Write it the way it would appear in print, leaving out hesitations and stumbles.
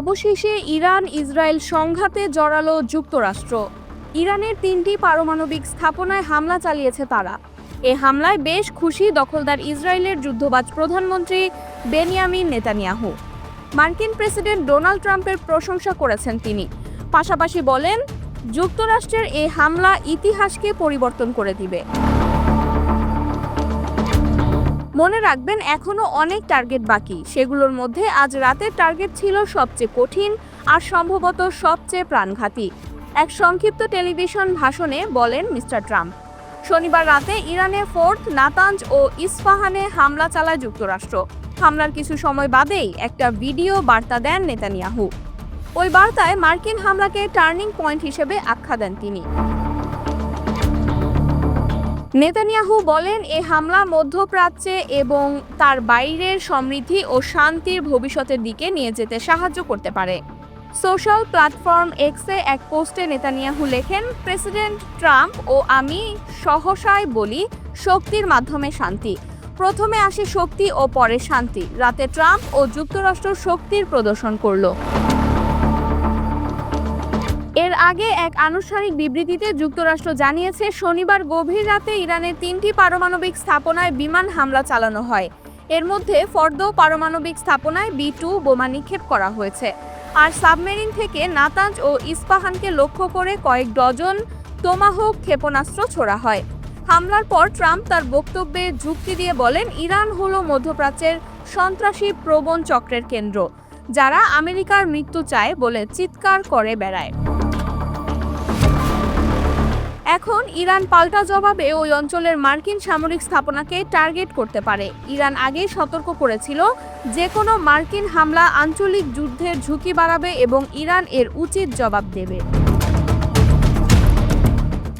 অবশেষে Iran Israel সংঘাতে জড়ালো যুক্তরাষ্ট্র। ইরানের 3টি পারমাণবিক স্থাপনায় হামলা চালিয়েছে তারা। এ হামলায় বেশ খুশি দখলদার ইসরায়েলের যুদ্ধবাজ প্রধানমন্ত্রী বেনিয়ামিন নেতানিয়াহু। মার্কিন প্রেসিডেন্ট ডোনাল্ড ট্রাম্পের প্রশংসা করেছেন তিনি। পাশাপাশি বলেন, যুক্তরাষ্ট্রের এই হামলা ইতিহাসকে পরিবর্তন করে দিবে। মনে রাখবেন, এখনও অনেক টার্গেট বাকি। সেগুলোর মধ্যে আজ রাতের টার্গেট ছিল সবচেয়ে কঠিন আর সম্ভবত সবচেয়ে প্রাণঘাতী। এক সংক্ষিপ্ত টেলিভিশন ভাষণে বলেন মিস্টার ট্রাম্প, শনিবার রাতে ইরানের ফোর্থ, নাতাঞ্জ ও ইস্পাহানে হামলা চালায় যুক্তরাষ্ট্র। হামলার কিছু সময় বাদেই একটা ভিডিও বার্তা দেন নেতানিয়াহু। ওই বার্তায় মার্কিন হামলাকে টার্নিং পয়েন্ট হিসেবে আখ্যা দেন তিনি। নেতানিয়াহু বলেন, এ হামলা মধ্যপ্রাচ্যে এবং তার বাইরের সমৃদ্ধি ও শান্তির ভবিষ্যতের দিকে নিয়ে যেতে সাহায্য করতে পারে। সোশ্যাল প্ল্যাটফর্ম এক্সে এক পোস্টে নেতানিয়াহু লেখেন, প্রেসিডেন্ট ট্রাম্প ও আমি সহসায় বলি, শক্তির মাধ্যমে শান্তি। প্রথমে আসে শক্তি ও পরে শান্তি। রাতে ট্রাম্প ও যুক্তরাষ্ট্র শক্তির প্রদর্শন করল। এর আগে এক আনুষ্ঠানিক বিবৃতিতে যুক্তরাষ্ট্র জানিয়েছে, শনিবার গভীর রাতে ইরানের 3টি পারমাণবিক স্থাপনায় বিমান হামলা চালানো হয়। এর মধ্যে ফর্দো পারমাণবিক স্থাপনায় B-2 বোমা নিক্ষেপ করা হয়েছে। আর সাবমেরিন থেকে নাতাঞ্জ ও ইস্পাহানকে লক্ষ্য করে কয়েক ডজন তোমাহক ক্ষেপণাস্ত্র ছোড়া হয়। হামলার পর ট্রাম্প তার বক্তব্যে যুক্তি দিয়ে বলেন, ইরান হলো মধ্যপ্রাচ্যের সন্ত্রাসী প্রবণ চক্রের কেন্দ্র, যারা আমেরিকার মৃত্যু চায় বলে চিৎকার করে বেড়ায়। এখন ইরান পাল্টা জবাবে ওই অঞ্চলের মার্কিন সামরিক স্থাপনাকে টার্গেট করতে পারে। ইরান আগেই সতর্ক করেছিল, যে কোনো মার্কিন হামলা আঞ্চলিক যুদ্ধের ঝুঁকি বাড়াবে এবং ইরান এর উচিত জবাব দেবে।